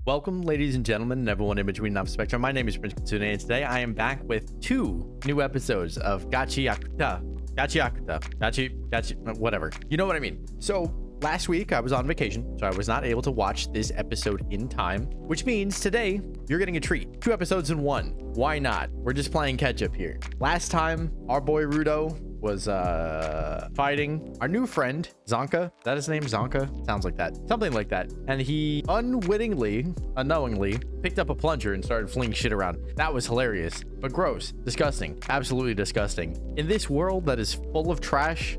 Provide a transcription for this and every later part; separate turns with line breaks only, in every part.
Welcome, ladies and gentlemen, and everyone in between the spectrum. My name is Prince Kitsune, and today I am back with 2 new episodes of GACHIAKUTA. Whatever. You know what I mean. So last week I was on vacation, so I was not able to watch this episode in time, which means today you're getting a treat. 2 episodes in 1. Why not? We're just playing catch up here. Last time, our boy Rudo was fighting our new friend Zonka. Is that his name? Zonka? Sounds like that. Something like that. And he unknowingly picked up a plunger and started flinging shit around. That was hilarious, but gross, disgusting, absolutely disgusting. In this world that is full of trash,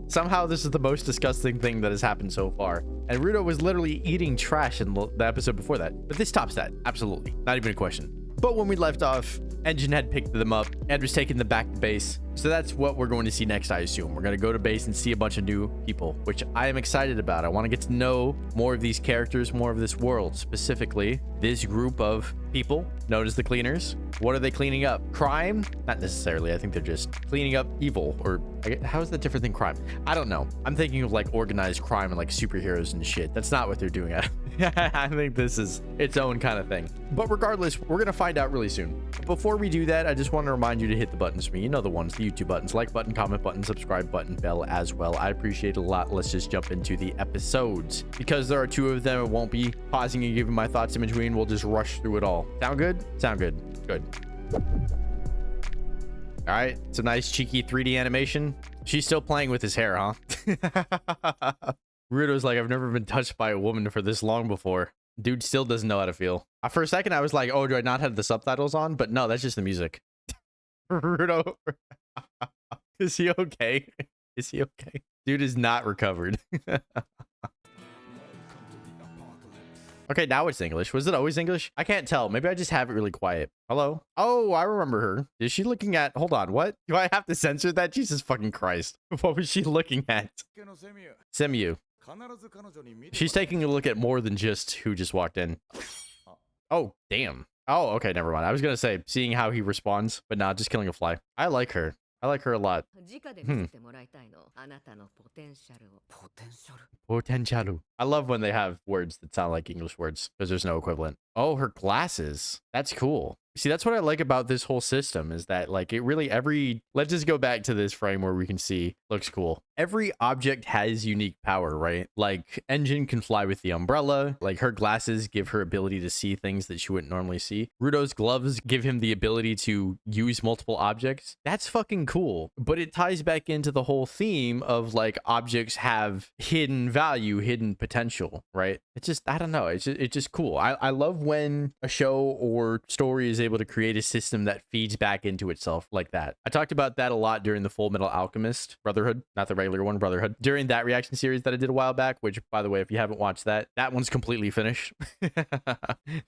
somehow this is the most disgusting thing that has happened so far. And Rudo was literally eating trash in the episode before that. But this tops that. Absolutely. Not even a question. But when we left off, Engine had picked them up and was taking them back to base. So that's what we're going to see next, I assume. We're going to go to base and see a bunch of new people, which I am excited about. I want to get to know more of these characters, more of this world, specifically this group of people known as the Cleaners. What are they cleaning up? Crime? Not necessarily. I think they're just cleaning up evil, or how is that different than crime? I don't know. I'm thinking of like organized crime and like superheroes and shit. That's not what they're doing. I think this is its own kind of thing. But regardless, we're going to find out really soon. Before we do that, I just want to remind you to hit the buttons for me. You know the ones, the YouTube buttons, like button, comment button, subscribe button, bell as well. I appreciate it a lot. Let's just jump into the episodes. Because there are 2 of them, it won't be pausing and giving my thoughts in between. We'll just rush through it all. Sound good? Sound good. Good. All right. It's a nice cheeky 3D animation. She's still playing with his hair, huh? Rudo's like, I've never been touched by a woman for this long before. Dude still doesn't know how to feel. For a second, I was like, oh, do I not have the subtitles on? But no, that's just the music. Rudo. Is he okay? Is he okay? Dude is not recovered. Okay, now it's English. Was it always English? I can't tell. Maybe I just have it really quiet. Hello? Oh, I remember her. Is she looking at... Hold on, what? Do I have to censor that? Jesus fucking Christ. What was she looking at? Semu. She's taking a look at more than just who just walked in. Oh, damn. Oh, okay, never mind. I was gonna say, seeing how he responds, but not just killing a fly. I like her. I like her a lot. Potential. I love when they have words that sound like English words because there's no equivalent. Oh, her glasses. That's cool. See, that's what I like about this whole system is that like it really let's just go back to this frame where we can see looks cool. Every object has unique power, right? Like Engine can fly with the umbrella, like her glasses give her ability to see things that she wouldn't normally see. Rudo's gloves give him the ability to use multiple objects. That's fucking cool. But it ties back into the whole theme of like objects have hidden value, hidden potential, right? It's just, I don't know. It's just cool. I love when a show or story is able to create a system that feeds back into itself like that. I talked about that a lot during the Full Metal Alchemist Brotherhood, not the regular one, Brotherhood, during that reaction series that I did a while back, which by the way, if you haven't watched that one's completely finished.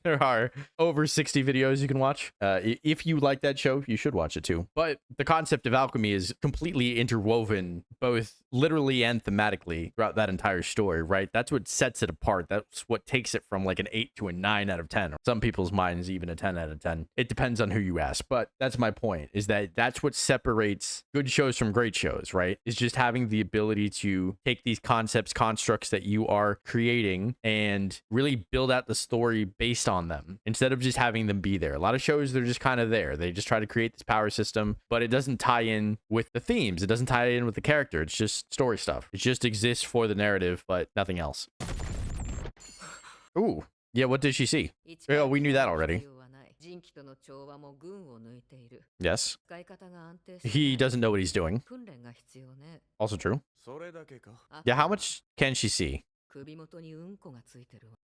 There are over 60 videos you can watch. If you like that show, you should watch it too. But the concept of alchemy is completely interwoven both literally and thematically throughout that entire story, right? That's what sets it apart. That's what takes it from like an 8 to a 9 out of 10. Or some people's minds even a 10 out of 10. It depends on who you ask, but that's my point, is that that's what separates good shows from great shows, right? Is just having the ability to take these concepts, constructs that you are creating and really build out the story based on them instead of just having them be there. A lot of shows, they're just kind of there. They just try to create this power system, but it doesn't tie in with the themes. It doesn't tie in with the character. It's just story stuff. It just exists for the narrative, but nothing else. Ooh. Yeah, what did she see? Oh, we knew that already. Yes. He doesn't know what he's doing. Also true. Yeah, how much can she see?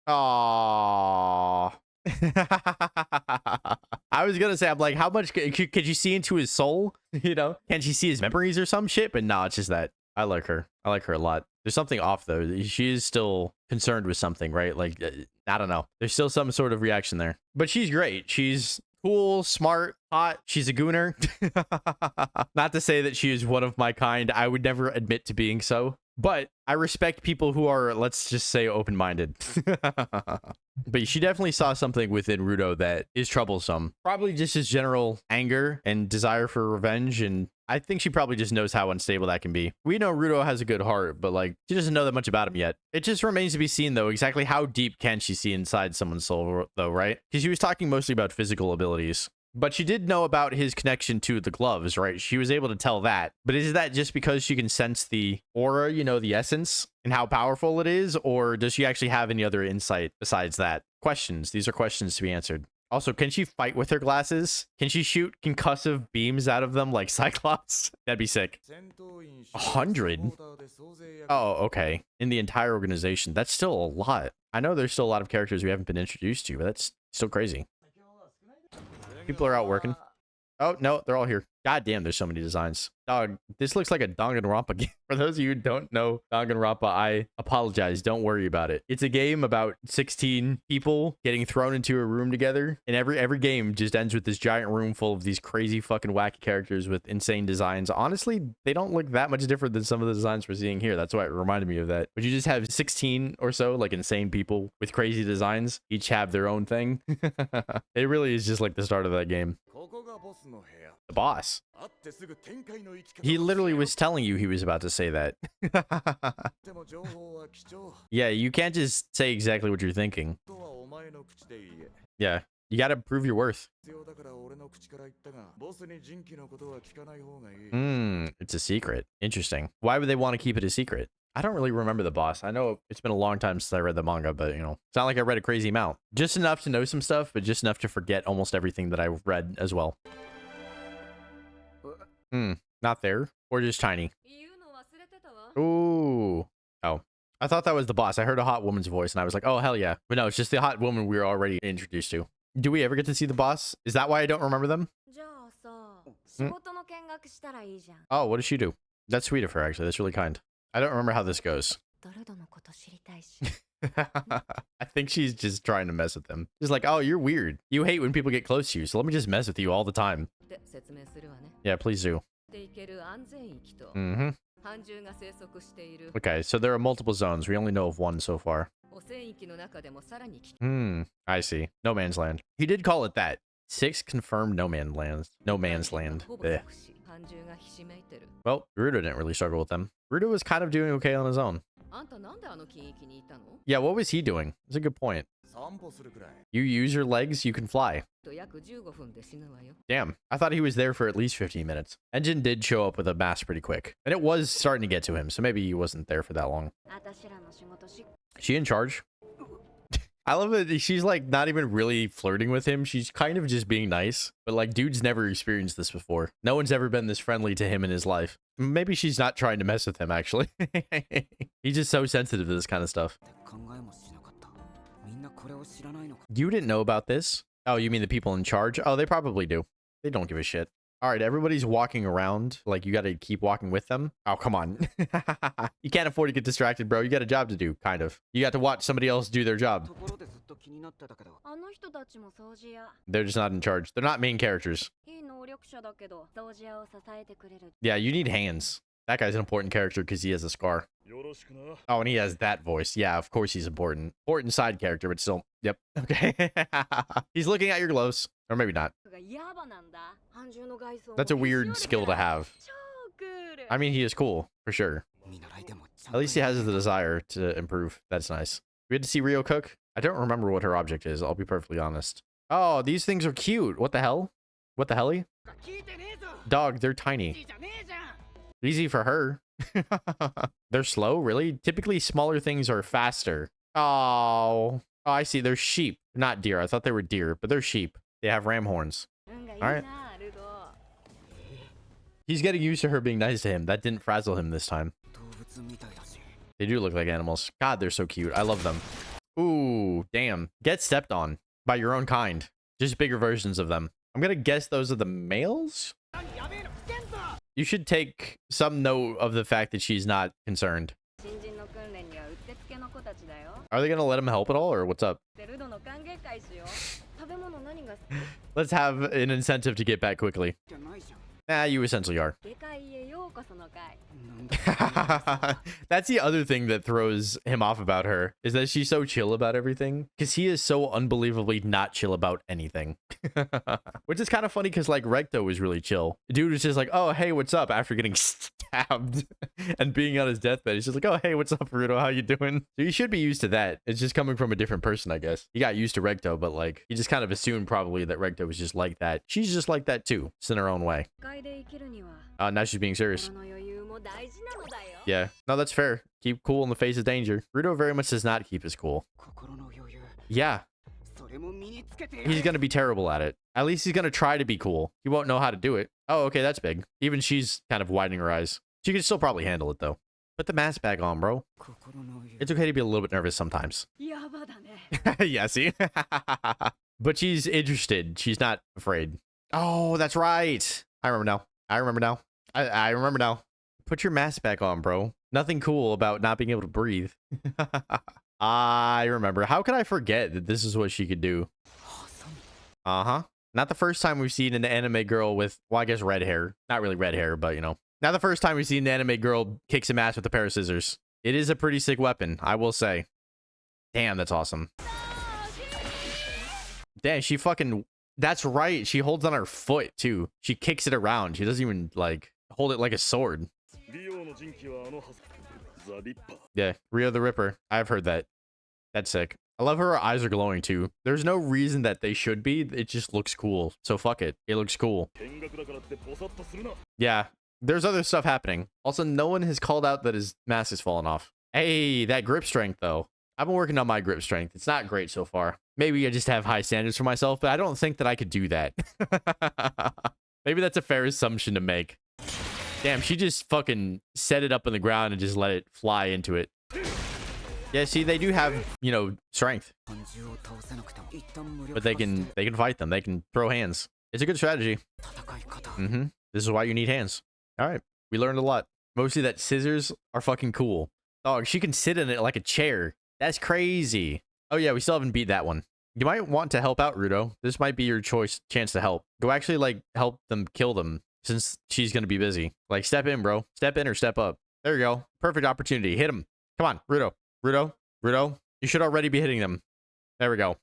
Aww. I was gonna say, I'm like, how much could you see into his soul? You know, can she see his memories or some shit? But no, it's just that. I like her. I like her a lot. There's something off though. She is still concerned with something, right? Like, I don't know. There's still some sort of reaction there. But she's great. She's cool, smart, hot. She's a gooner. Not to say that she is one of my kind. I would never admit to being so. But I respect people who are, let's just say, open-minded. But she definitely saw something within Rudo that is troublesome. Probably just his general anger and desire for revenge and I think she probably just knows how unstable that can be. We know Ruto has a good heart, but like she doesn't know that much about him yet. It just remains to be seen though, exactly how deep can she see inside someone's soul though, right? Because she was talking mostly about physical abilities. But she did know about his connection to the gloves, right? She was able to tell that. But is that just because she can sense the aura, you know, the essence and how powerful it is? Or does she actually have any other insight besides that? Questions. These are questions to be answered. Also, can she fight with her glasses? Can she shoot concussive beams out of them like Cyclops? That'd be sick. 100? Oh, okay. In the entire organization. That's still a lot. I know there's still a lot of characters we haven't been introduced to, but that's still crazy. People are out working. Oh, no, they're all here. God damn, there's so many designs. Dog, this looks like a Danganronpa game. For those of you who don't know Danganronpa, I apologize. Don't worry about it. It's a game about 16 people getting thrown into a room together. And every game just ends with this giant room full of these crazy fucking wacky characters with insane designs. Honestly, they don't look that much different than some of the designs we're seeing here. That's why it reminded me of that. But you just have 16 or so like insane people with crazy designs. Each have their own thing. It really is just like the start of that game. The boss. He literally was telling you he was about to say that. Yeah, you can't just say exactly what you're thinking. Yeah, you gotta prove your worth. It's a secret. Interesting. Why would they want to keep it a secret? I don't really remember the boss. I know it's been a long time since I read the manga, but, you know, it's not like I read a crazy amount. Just enough to know some stuff, but just enough to forget almost everything that I read as well. Not there. Or just tiny. Ooh. Oh. I thought that was the boss. I heard a hot woman's voice, and I was like, oh, hell yeah. But no, it's just the hot woman we were already introduced to. Do we ever get to see the boss? Is that why I don't remember them? Oh, what does she do? That's sweet of her, actually. That's really kind. I don't remember how this goes. I think she's just trying to mess with them. She's like, oh, you're weird. You hate when people get close to you, so let me just mess with you all the time. Yeah, please do. Okay, so there are multiple zones. We only know of one so far. I see. No Man's Land. He did call it that. 6 confirmed No Man's Land. No Man's Land. Ugh. Well, Ruto didn't really struggle with them. Ruto was kind of doing okay on his own. Yeah, what was he doing? That's a good point. You use your legs, you can fly. Damn, I thought he was there for at least 15 minutes. Engine did show up with a mask pretty quick. And it was starting to get to him, so maybe he wasn't there for that long. She in charge? I love it. She's like not even really flirting with him. She's kind of just being nice. But like, dude's never experienced this before. No one's ever been this friendly to him in his life. Maybe she's not trying to mess with him, actually. He's just so sensitive to this kind of stuff. You didn't know about this? Oh, you mean the people in charge? Oh, they probably do. They don't give a shit. All right, everybody's walking around. Like, you got to keep walking with them. Oh, come on. You can't afford to get distracted, bro. You got a job to do, kind of. You got to watch somebody else do their job. They're just not in charge. They're not main characters. Yeah, you need hands. That guy's an important character because he has a scar. Oh, and he has that voice. Yeah, of course he's important. Important side character, but still. Yep. Okay. He's looking at your gloves. Or maybe not. That's a weird skill to have. I mean, he is cool, for sure. At least he has the desire to improve. That's nice. We had to see Rio cook. I don't remember what her object is. I'll be perfectly honest. Oh, these things are cute. What the hell? What the helly? Dog, they're tiny. Easy for her. They're slow, really? Typically, smaller things are faster. Oh, I see. They're sheep, not deer. I thought they were deer, but they're sheep. They have ram horns. All right. He's getting used to her being nice to him. That didn't frazzle him this time. They do look like animals. God, they're so cute. I love them. Ooh, damn. Get stepped on by your own kind. Just bigger versions of them. I'm gonna guess those are the males? You should take some note of the fact that she's not concerned. Are they gonna let him help at all, or what's up? Let's have an incentive to get back quickly. Nah, you essentially are. That's the other thing that throws him off about her, is that she's so chill about everything, because he is so unbelievably not chill about anything. Which is kind of funny, because like Recto was really chill. Dude was just like, oh hey, what's up, after getting stabbed and being on his deathbed. He's just like, oh hey, what's up, Rudo, how you doing? So you should be used to that. It's just coming from a different person, I guess. He got used to Recto, but like he just kind of assumed probably that Recto was just like that. She's just like that too, just in her own way. Now she's being serious. Yeah, no, that's fair. Keep cool in the face of danger. Rudo very much does not keep his cool. Yeah. He's gonna be terrible at it. At least he's gonna try to be cool. He won't know how to do it. Oh, okay, that's big. Even she's kind of widening her eyes. She can still probably handle it though. Put the mask back on, bro. It's okay to be a little bit nervous sometimes. Yeah, see? But she's interested. She's not afraid. Oh, that's right. I remember now. I remember now. I remember now. Put your mask back on, bro. Nothing cool about not being able to breathe. I remember. How could I forget that this is what she could do? Uh-huh. Not the first time we've seen an anime girl with, well, I guess red hair. Not really red hair, but you know. Not the first time we've seen an anime girl kick some ass with a pair of scissors. It is a pretty sick weapon, I will say. Damn, that's awesome. Damn, she fucking... That's right. She holds on her foot, too. She kicks it around. She doesn't even, like, hold it like a sword. Yeah, Rio the Ripper. I've heard that. That's sick. I love her eyes are glowing, too. There's no reason that they should be. It just looks cool. So fuck it. It looks cool. Yeah, there's other stuff happening. Also, no one has called out that his mask has fallen off. Hey, that grip strength, though. I've been working on my grip strength. It's not great so far. Maybe I just have high standards for myself, but I don't think that I could do that. Maybe that's a fair assumption to make. Damn, she just fucking set it up on the ground and just let it fly into it. Yeah, see, they do have, you know, strength. But they can fight them. They can throw hands. It's a good strategy. Mm-hmm. This is why you need hands. All right. We learned a lot. Mostly that scissors are fucking cool. Dog, she can sit in it like a chair. That's crazy. Oh yeah, we still haven't beat that one. You might want to help out, Rudo. This might be your chance to help. Go actually, like, help them kill them, since she's gonna be busy. Like, step in, bro. Step in or step up. There you go. Perfect opportunity. Hit him. Come on, Rudo. Rudo. Rudo. You should already be hitting them. There we go.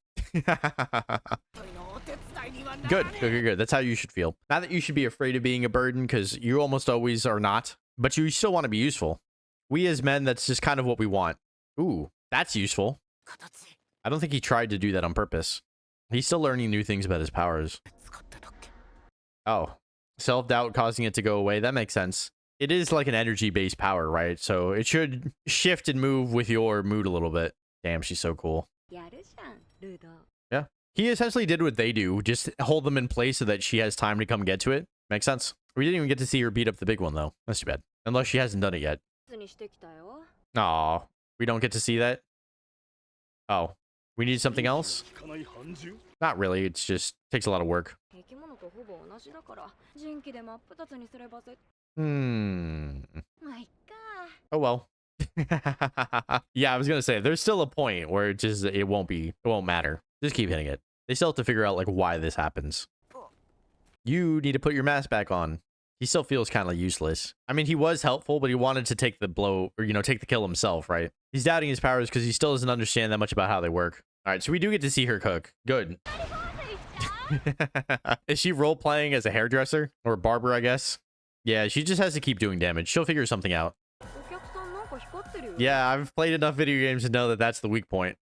Good. That's how you should feel. Not that you should be afraid of being a burden, because you almost always are not. But you still want to be useful. We as men, that's just kind of what we want. Ooh, that's useful. I don't think he tried to do that on purpose. He's still learning new things about his powers. Oh, self-doubt causing it to go away. That makes sense. It is like an energy-based power, right? So it should shift and move with your mood a little bit. Damn, she's so cool. Yeah. He essentially did what they do. Just hold them in place so that she has time to come get to it. Makes sense. We didn't even get to see her beat up the big one, though. That's too bad. Unless she hasn't done it yet. Aw, we don't get to see that? Oh, we need something else? Not really, it's just takes a lot of work. Oh well. Yeah, I was gonna say, there's still a point where it won't matter. Just keep hitting it. They still have to figure out, like, why this happens. You need to put your mask back on. He still feels kind of useless. I mean, he was helpful, but he wanted to take the blow, or, you know, take the kill himself, right? He's doubting his powers because he still doesn't understand that much about how they work. All right, so we do get to see her cook. Good. Is she role-playing as a hairdresser? Or a barber, I guess? Yeah, she just has to keep doing damage. She'll figure something out. Yeah, I've played enough video games to know that that's the weak point.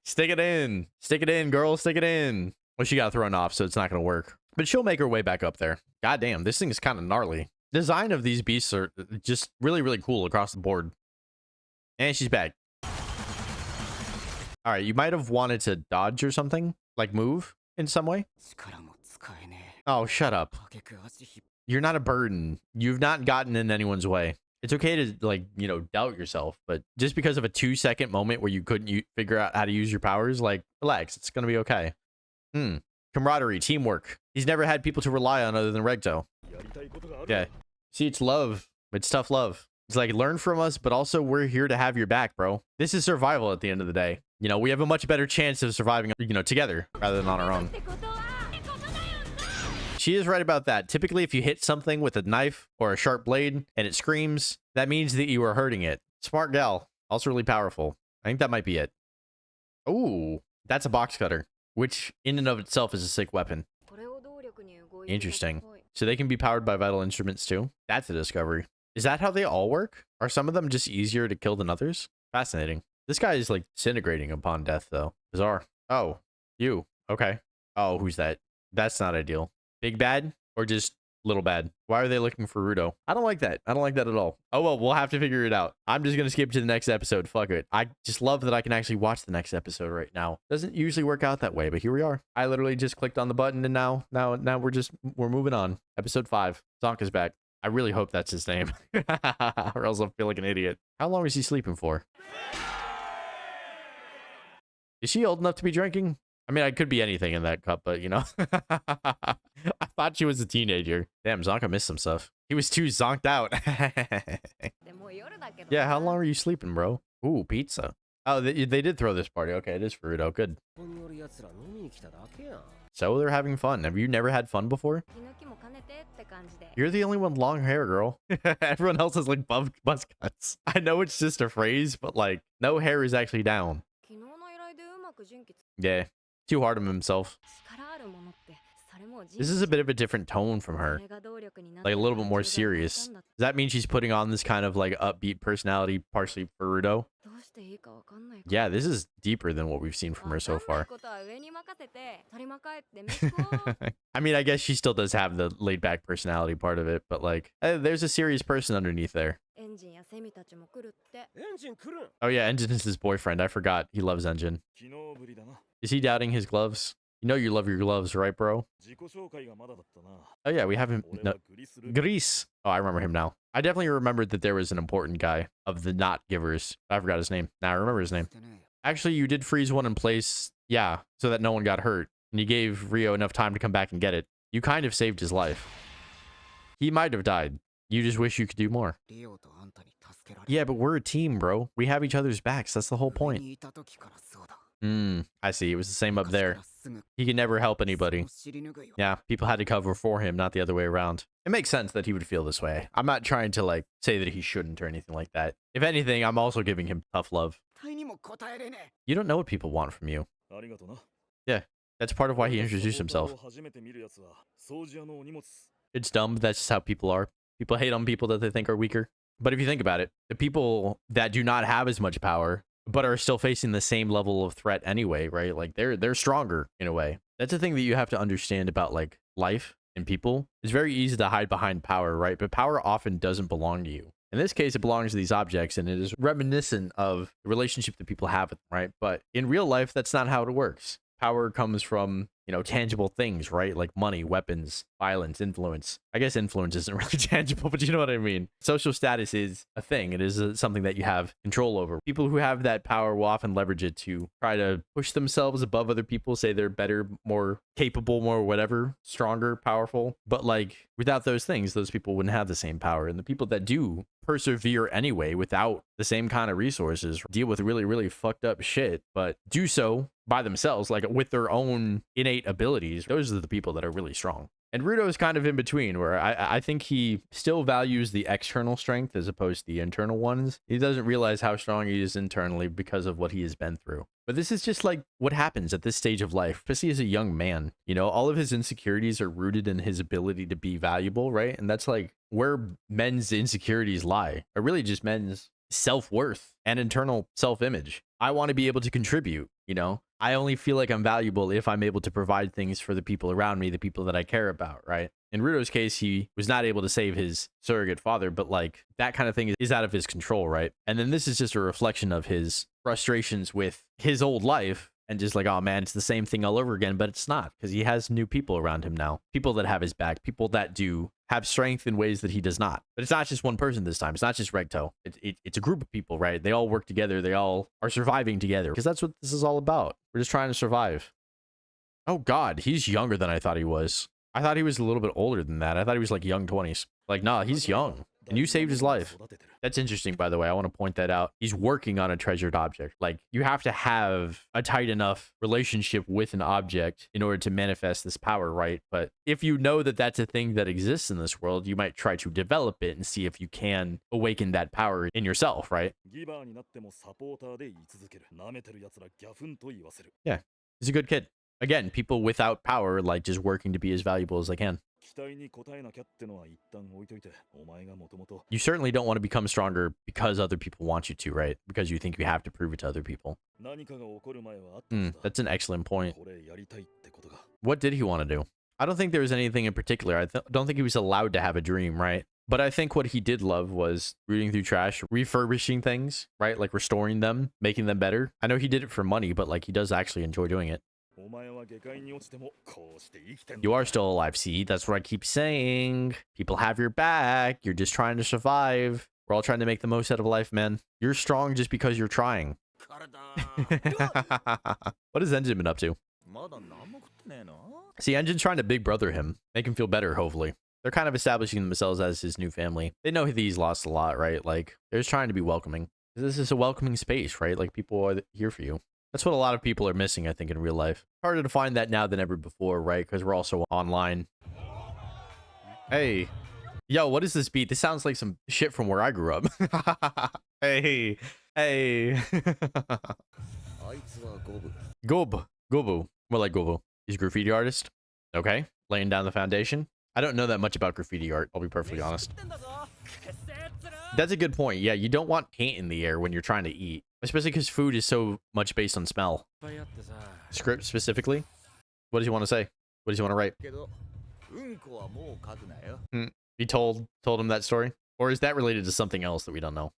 Stick it in. Stick it in, girl. Stick it in. Well, she got thrown off, so it's not going to work. But she'll make her way back up there. God damn, this thing is kind of gnarly. Design of these beasts are just really, really cool across the board. And she's back. All right, you might have wanted to dodge or something. Like move in some way. Oh, shut up. You're not a burden. You've not gotten in anyone's way. It's okay to, like, you know, doubt yourself. But just because of a 2-second moment where you couldn't figure out how to use your powers, like, relax. It's going to be okay. Camaraderie, teamwork. He's never had people to rely on other than Recto. Yeah. See, it's love. It's tough love. It's like, learn from us, but also we're here to have your back, bro. This is survival at the end of the day. You know, we have a much better chance of surviving, you know, together rather than on our own. She is right about that. Typically, if you hit something with a knife or a sharp blade and it screams, that means that you are hurting it. Smart gal. Also really powerful. I think that might be it. Ooh, that's a box cutter, which in and of itself is a sick weapon. Interesting. So they can be powered by vital instruments too? That's a discovery. Is that how they all work? Are some of them just easier to kill than others? Fascinating. This guy is like disintegrating upon death though. Bizarre. Oh, you. Okay. Oh, who's that? That's not ideal. Big bad or just little bad? Why are they looking for Rudo? I don't like that. I don't like that at all. Oh, well, we'll have to figure it out. I'm just going to skip to the next episode. Fuck it. I just love that I can actually watch the next episode right now. Doesn't usually work out that way, but here we are. I literally just clicked on the button and now we're moving on. Episode 5. Zonka's back. I really hope that's his name or else I'll feel like an idiot. How long is he sleeping for? Is she old enough to be drinking? I mean, I could be anything in that cup, but you know, I thought she was a teenager. Damn, Zonka missed some stuff. He was too zonked out. Yeah, how long are you sleeping, bro? Ooh, pizza. Oh, they did throw this party. Okay, it is for Rudo. Good. So they're having fun. Have you never had fun before? You're the only one long hair, girl. Everyone else has like buzz cuts. I know it's just a phrase, but like no hair is actually down. Yeah. Too hard on himself. This is a bit of a different tone from her. Like a little bit more serious. Does that mean she's putting on this kind of like upbeat personality partially for Rudo? Yeah, this is deeper than what we've seen from her so far. I mean, I guess she still does have the laid back personality part of it, but like, there's a serious person underneath there. Oh yeah, Engine is his boyfriend. I forgot. He loves Engine. Is he doubting his gloves? You know you love your gloves, right, bro? Oh yeah, we have him. No. Grease. Oh, I remember him now. I definitely remembered that there was an important guy of the not givers. I forgot his name. Now I remember his name. Actually, you did freeze one in place. Yeah, so that no one got hurt. And you gave Rio enough time to come back and get it. You kind of saved his life. He might have died. You just wish you could do more. Yeah, but we're a team, bro. We have each other's backs. That's the whole point. I see. It was the same up there. He could never help anybody. Yeah, people had to cover for him, not the other way around. It makes sense that he would feel this way. I'm not trying to like say that he shouldn't or anything like that. If anything, I'm also giving him tough love. You don't know what people want from you. Yeah, that's part of why he introduced himself. It's dumb, but that's just how people are. People hate on people that they think are weaker. But if you think about it, the people that do not have as much power but are still facing the same level of threat anyway, right? Like they're stronger in a way. That's the thing that you have to understand about like life and people. It's very easy to hide behind power, right? But power often doesn't belong to you. In this case, it belongs to these objects, and it is reminiscent of the relationship that people have with them, right? But in real life, that's not how it works. Power comes from, you know, tangible things, right? Like money, weapons, violence, influence. I guess influence isn't really tangible, but you know what I mean. Social status is a thing. It is something that you have control over. People who have that power will often leverage it to try to push themselves above other people, say they're better, more capable, more whatever, stronger, powerful. But like without those things, those people wouldn't have the same power. And the people that do persevere anyway without the same kind of resources deal with really, really fucked up shit, but do so by themselves, like with their own innate abilities. Those are the people that are really strong. And Rudo is kind of in between, where I think he still values the external strength as opposed to the internal ones. He doesn't realize how strong he is internally because of what he has been through. But this is just like what happens at this stage of life, especially as a young man. You know, all of his insecurities are rooted in his ability to be valuable, right? And that's like where men's insecurities lie, are really just men's self-worth and internal self-image. I want to be able to contribute, you know? I only feel like I'm valuable if I'm able to provide things for the people around me, the people that I care about, right? In Rudo's case, he was not able to save his surrogate father, but like that kind of thing is out of his control, right? And then this is just a reflection of his frustrations with his old life and just like, oh man, it's the same thing all over again, but it's not, because he has new people around him now, people that have his back, people that do have strength in ways that he does not. But it's not just one person this time. It's not just Regto. It's a group of people, right? They all work together. They all are surviving together, because that's what this is all about. We're just trying to survive. Oh God, he's younger than I thought he was. I thought he was a little bit older than that. I thought he was like young 20s. Like, nah, he's young. And you saved his life. That's interesting, by the way. I want to point that out. He's working on a treasured object. Like, you have to have a tight enough relationship with an object in order to manifest this power, right? But if you know that that's a thing that exists in this world, you might try to develop it and see if you can awaken that power in yourself, right? Yeah, he's a good kid. Again, people without power, like just working to be as valuable as they can. You certainly don't want to become stronger because other people want you to, right? Because you think you have to prove it to other people. That's an excellent point. What did he want to do? I don't think there was anything in particular. I don't think he was allowed to have a dream, right? But I think what he did love was rooting through trash, refurbishing things, right? Like restoring them, making them better. I know he did it for money, but like he does actually enjoy doing it. You are still alive, see? That's what I keep saying. People have your back. You're just trying to survive. We're all trying to make the most out of life, man. You're strong just because you're trying. What has Engine been up to? See, Engine's trying to big brother him. Make him feel better, hopefully. They're kind of establishing themselves as his new family. They know he's lost a lot, right? Like, they're just trying to be welcoming. This is a welcoming space, right? Like, people are here for you. That's what a lot of people are missing, I think, in real life. Harder to find that now than ever before, right? Because we're also online. Hey. Yo, what is this beat? This sounds like some shit from where I grew up. Hey. Hey. Gob. Gobu. More like Gobu. He's a graffiti artist. Okay. Laying down the foundation. I don't know that much about graffiti art, I'll be perfectly honest. That's a good point. Yeah, you don't want paint in the air when you're trying to eat. Especially because food is so much based on smell. Script specifically? What does he want to say? What does he want to write? He told him that story? Or is that related to something else that we don't know?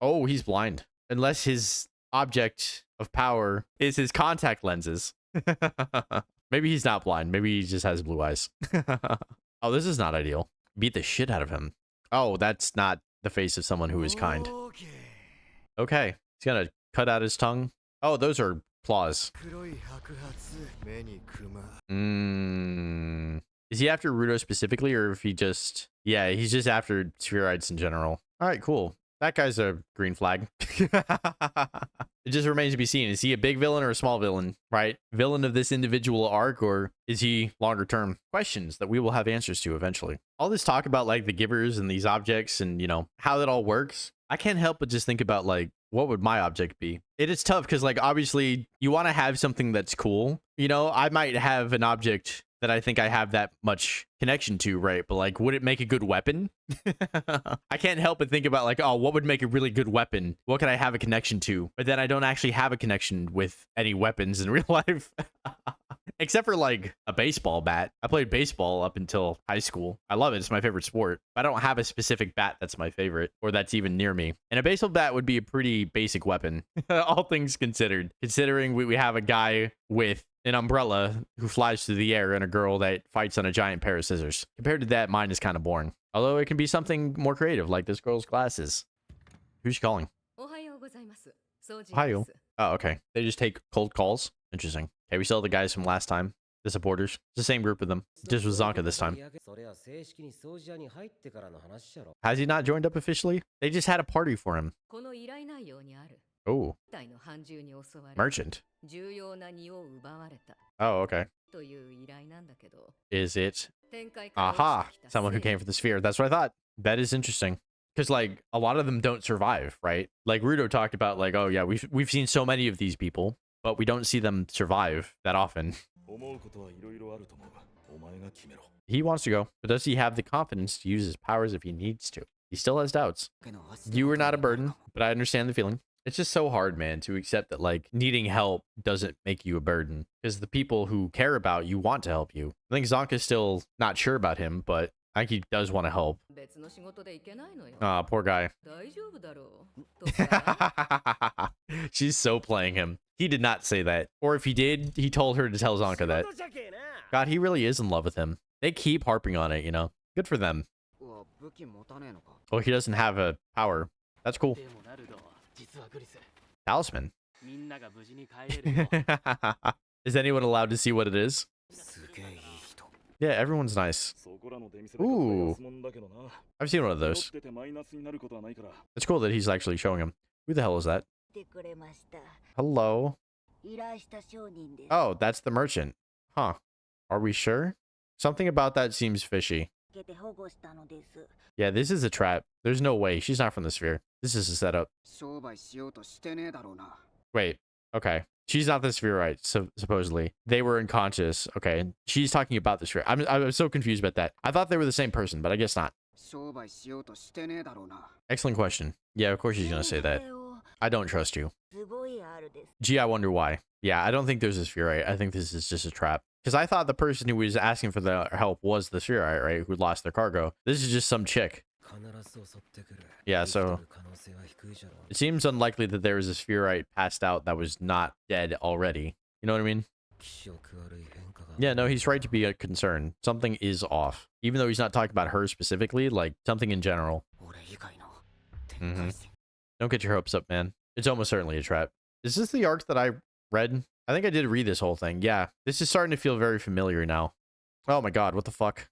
Oh, he's blind. Unless his object of power is his contact lenses. Maybe he's not blind. Maybe he just has blue eyes. Oh, this is not ideal. Beat the shit out of him. Oh, that's not the face of someone who is kind. Okay. He's gonna cut out his tongue. Oh, those are claws. Is he after Rudo specifically, or if he just... Yeah, he's just after Spheroids in general. All right, cool. That guy's a green flag. It just remains to be seen. Is he a big villain or a small villain, right? Villain of this individual arc, or is he longer term? Questions that we will have answers to eventually. All this talk about like the givers and these objects and, you know, how that all works. I can't help but just think about like, what would my object be? It is tough because like, obviously you want to have something that's cool. You know, I might have an object that I think I have that much connection to, right? But like, would it make a good weapon? I can't help but think about like, oh, what would make a really good weapon? What could I have a connection to? But then I don't actually have a connection with any weapons in real life. Except for like a baseball bat. I played baseball up until high school. I love it. It's my favorite sport. I don't have a specific bat that's my favorite or that's even near me. And a baseball bat would be a pretty basic weapon, all things considered. Considering we have a guy with an umbrella who flies through the air and a girl that fights on a giant pair of scissors. Compared to that, mine is kind of boring. Although it can be something more creative, like this girl's glasses. Who's she calling? Ohio. Oh, okay. They just take cold calls. Interesting. Okay, we still have the guys from last time. The supporters. It's the same group of them. Just with Zonka this time. Has he not joined up officially? They just had a party for him. Oh. Merchant. Oh, okay. Is it? Aha! Someone who came from the sphere. That's what I thought. That is interesting. Because, like, a lot of them don't survive, right? Like, Rudo talked about, like, oh, yeah, we've seen so many of these people, but we don't see them survive that often. He wants to go, but does he have the confidence to use his powers if he needs to? He still has doubts. You are not a burden, but I understand the feeling. It's just so hard, man, to accept that, like, needing help doesn't make you a burden. Because the people who care about you want to help you. I think Zonka's still not sure about him, but I think he does want to help. Aw, poor guy. She's so playing him. He did not say that. Or if he did, he told her to tell Zonka that. God, he really is in love with him. They keep harping on it, you know? Good for them. Oh, he doesn't have a power. That's cool. Talisman. Is anyone allowed to see what it is? Yeah, everyone's nice. Ooh. I've seen one of those. It's cool that he's actually showing him. Who the hell is that? Hello. Oh, that's the merchant. Huh. Are we sure? Something about that seems fishy. Yeah, this is a trap. There's no way. She's not from the sphere. This is a setup. Wait. Okay. She's not the sphere, right? So supposedly they were unconscious. Okay. She's talking about the sphere. I'm so confused about that. I thought they were the same person, but I guess not. Excellent question. Yeah, of course she's gonna say that. I don't trust you. Gee, I wonder why. Yeah, I don't think there's a spherite. I think this is just a trap. Because I thought the person who was asking for the help was the spherite, right? Who lost their cargo. This is just some chick. Yeah, so it seems unlikely that there was a spherite passed out that was not dead already. You know what I mean? Yeah, no, he's right to be a concern. Something is off. Even though he's not talking about her specifically, like something in general. Don't get your hopes up, man. It's almost certainly a trap. Is this the arc that I read? I think I did read this whole thing. Yeah, this is starting to feel very familiar now. Oh my god, what the fuck?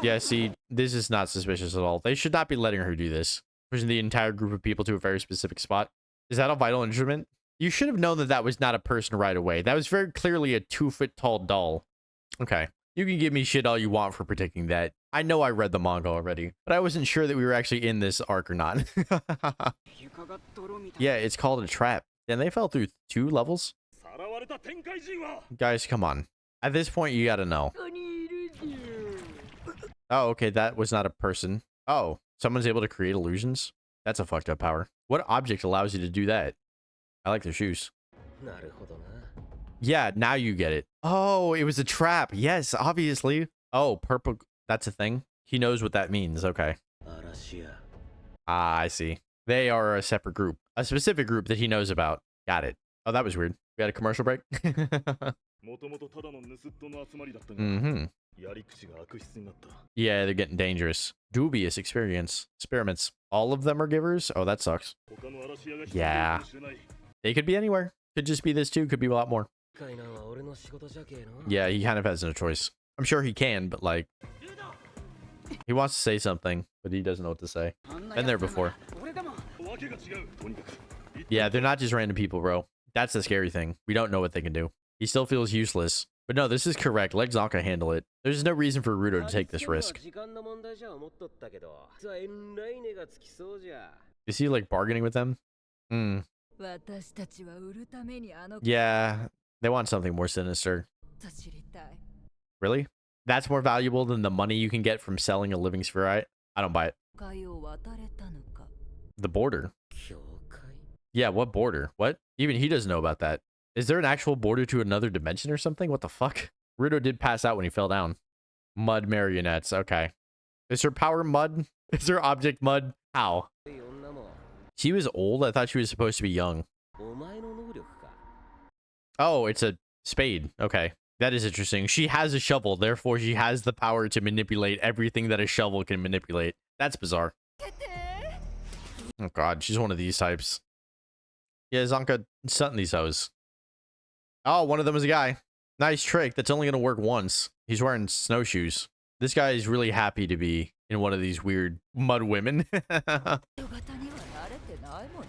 Yeah, see, this is not suspicious at all. They should not be letting her do this. Pushing the entire group of people to a very specific spot. Is that a vital instrument? You should have known that that was not a person right away. That was very clearly a 2-foot-tall doll. Okay. You can give me shit all you want for predicting that. I know I read the manga already, but I wasn't sure that we were actually in this arc or not. Yeah, it's called a trap. And they fell through 2 levels? Guys, come on. At this point, you gotta know. Oh, okay, that was not a person. Oh, someone's able to create illusions? That's a fucked up power. What object allows you to do that? I like their shoes. Yeah, now you get it. Oh, it was a trap. Yes, obviously. Oh, purple. That's a thing. He knows what that means. Okay. Ah, I see. They are a separate group. A specific group that he knows about. Got it. Oh, that was weird. We got a commercial break? Yeah, they're getting dangerous. Dubious experience. Experiments. All of them are givers? Oh, that sucks. Yeah. They could be anywhere. Could just be this too. Could be a lot more. Yeah, he kind of has no choice. I'm sure he can, but like... He wants to say something, but he doesn't know what to say. Been there before. Yeah, they're not just random people, bro. That's the scary thing. We don't know what they can do. He still feels useless. But no, this is correct. Let Zonka handle it. There's no reason for Ruto to take this risk. Is he like bargaining with them? Yeah, they want something more sinister. Really? That's more valuable than the money you can get from selling a living spherite? I don't buy it. The border. Yeah, what border? What? Even he doesn't know about that. Is there an actual border to another dimension or something? What the fuck? Ruto did pass out when he fell down. Mud marionettes. Okay. Is her power mud? Is her object mud? How? She was old? I thought she was supposed to be young. Oh, it's a spade. Okay. That is interesting. She has a shovel, therefore she has the power to manipulate everything that a shovel can manipulate. That's bizarre. Oh god, she's one of these types. Yeah, Zonka, something these hoes. Oh, one of them is a guy. Nice trick. That's only going to work once. He's wearing snowshoes. This guy is really happy to be in one of these weird mud women.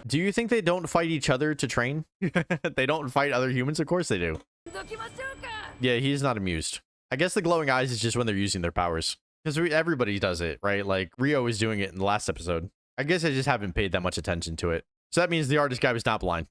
Do you think they don't fight each other to train? They don't fight other humans? Of course they do. Yeah, he's not amused. I guess the glowing eyes is just when they're using their powers. Because everybody does it, right? Like, Rio was doing it in the last episode. I guess I just haven't paid that much attention to it. So that means the artist guy was not blind.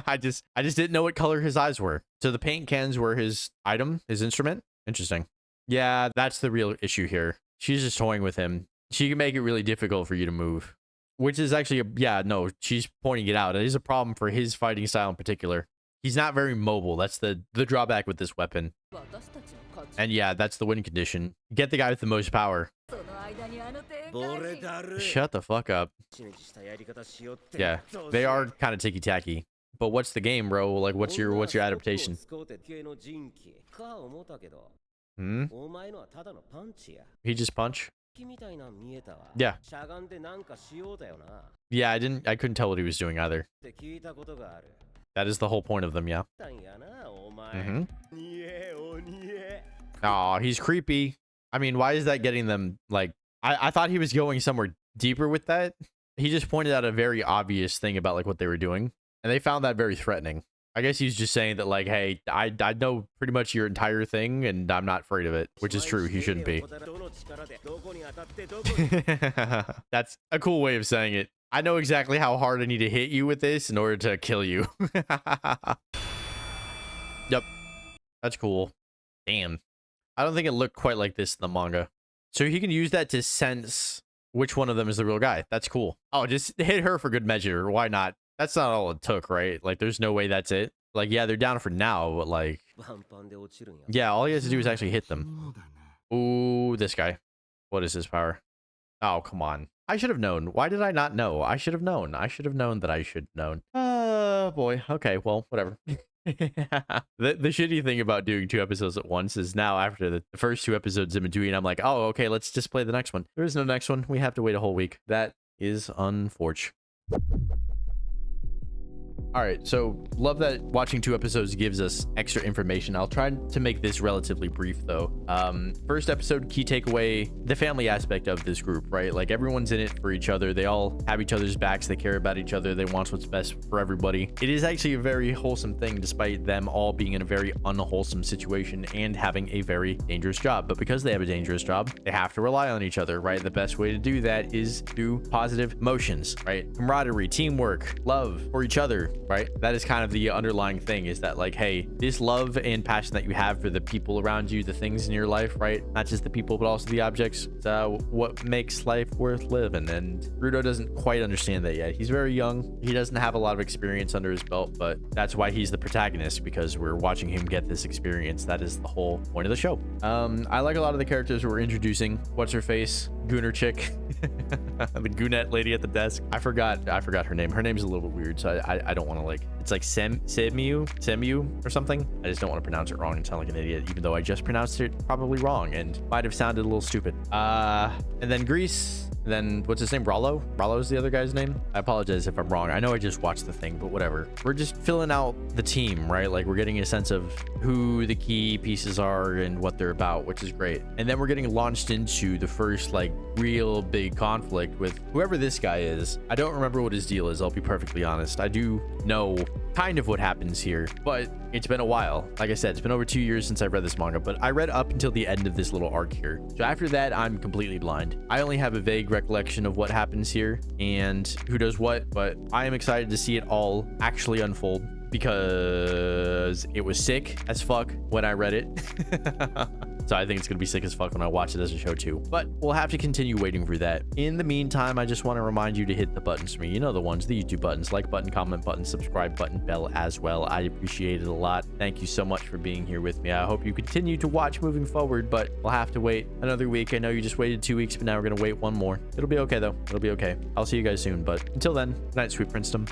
I just didn't know what color his eyes were. So the paint cans were his item, his instrument. Interesting. Yeah, that's the real issue here. She's just toying with him. She can make it really difficult for you to move. Which is actually, yeah, no, she's pointing it out. It is a problem for his fighting style in particular. He's not very mobile. That's the drawback with this weapon. And yeah, that's the win condition. Get the guy with the most power. Shut the fuck up. Yeah, they are kind of ticky-tacky. But what's the game, bro? Like, what's your adaptation? Hmm? He just punch? Yeah. Yeah, I couldn't tell what he was doing either. That is the whole point of them, yeah. Oh, he's creepy. I mean, why is that getting them, like, I thought he was going somewhere deeper with that. He just pointed out a very obvious thing about, like, what they were doing, and they found that very threatening. I guess he's just saying that, like, hey, I know pretty much your entire thing, and I'm not afraid of it, which is true. He shouldn't be. That's a cool way of saying it. I know exactly how hard I need to hit you with this in order to kill you. Yep. That's cool. Damn. I don't think it looked quite like this in the manga. So he can use that to sense which one of them is the real guy. That's cool. Oh, just hit her for good measure. Why not? That's not all it took, right? Like, there's no way that's it. Like, yeah, they're down for now, but, like... yeah, all he has to do is actually hit them. Ooh, this guy. What is his power? Oh, come on. I should have known. Why did I not know? I should have known. I should have known that I should have known. Oh, boy. Okay, well, whatever. The shitty thing about doing 2 episodes at once is now after the first 2 episodes in between, I'm like, oh, okay, let's just play the next one. There is no next one. We have to wait a whole week. That is unfortunate. All right, so love that watching 2 episodes gives us extra information. I'll try to make this relatively brief, though. First episode, key takeaway, the family aspect of this group, right? Like, everyone's in it for each other. They all have each other's backs. They care about each other. They want what's best for everybody. It is actually a very wholesome thing, despite them all being in a very unwholesome situation and having a very dangerous job. But because they have a dangerous job, they have to rely on each other, right? The best way to do that is through positive emotions, right? Camaraderie, teamwork, love for each other, right? That is kind of the underlying thing, is that, like, hey, this love and passion that you have for the people around you, the things in your life, right? Not just the people, but also the objects. What makes life worth living. And Rudo doesn't quite understand that yet. He's very young. He doesn't have a lot of experience under his belt, but that's why he's the protagonist, because we're watching him get this experience. That is the whole point of the show. I like a lot of the characters we're introducing. What's her face? Gooner chick. The goonette lady at the desk. I forgot her name. Her name's a little bit weird, so I don't want to, like, it's like Semu or something. I just don't want to pronounce it wrong and sound like an idiot, even though I just pronounced it probably wrong and might have sounded a little stupid. And then Grease. Then what's his name? Rollo's the other guy's name. I apologize if I'm wrong. I know I just watched the thing, but whatever. We're just filling out the team, right? Like, we're getting a sense of who the key pieces are and what they're about, which is great. And then we're getting launched into the first, like, real big conflict with whoever this guy is. I don't remember what his deal is, I'll be perfectly honest. I do know kind of what happens here, but it's been a while. Like I said, it's been over 2 years since I read this manga, but I read up until the end of this little arc here. So after that, I'm completely blind. I only have a vague recollection of what happens here and who does what, but I am excited to see it all actually unfold, because it was sick as fuck when I read it. So I think it's going to be sick as fuck when I watch it as a show too. But we'll have to continue waiting for that. In the meantime, I just want to remind you to hit the buttons for me. You know the ones, the YouTube buttons, like button, comment button, subscribe button, bell as well. I appreciate it a lot. Thank you so much for being here with me. I hope you continue to watch moving forward, but we'll have to wait another week. I know you just waited 2 weeks, but now we're going to wait one more. It'll be okay though. It'll be okay. I'll see you guys soon. But until then, good night, sweet princedom.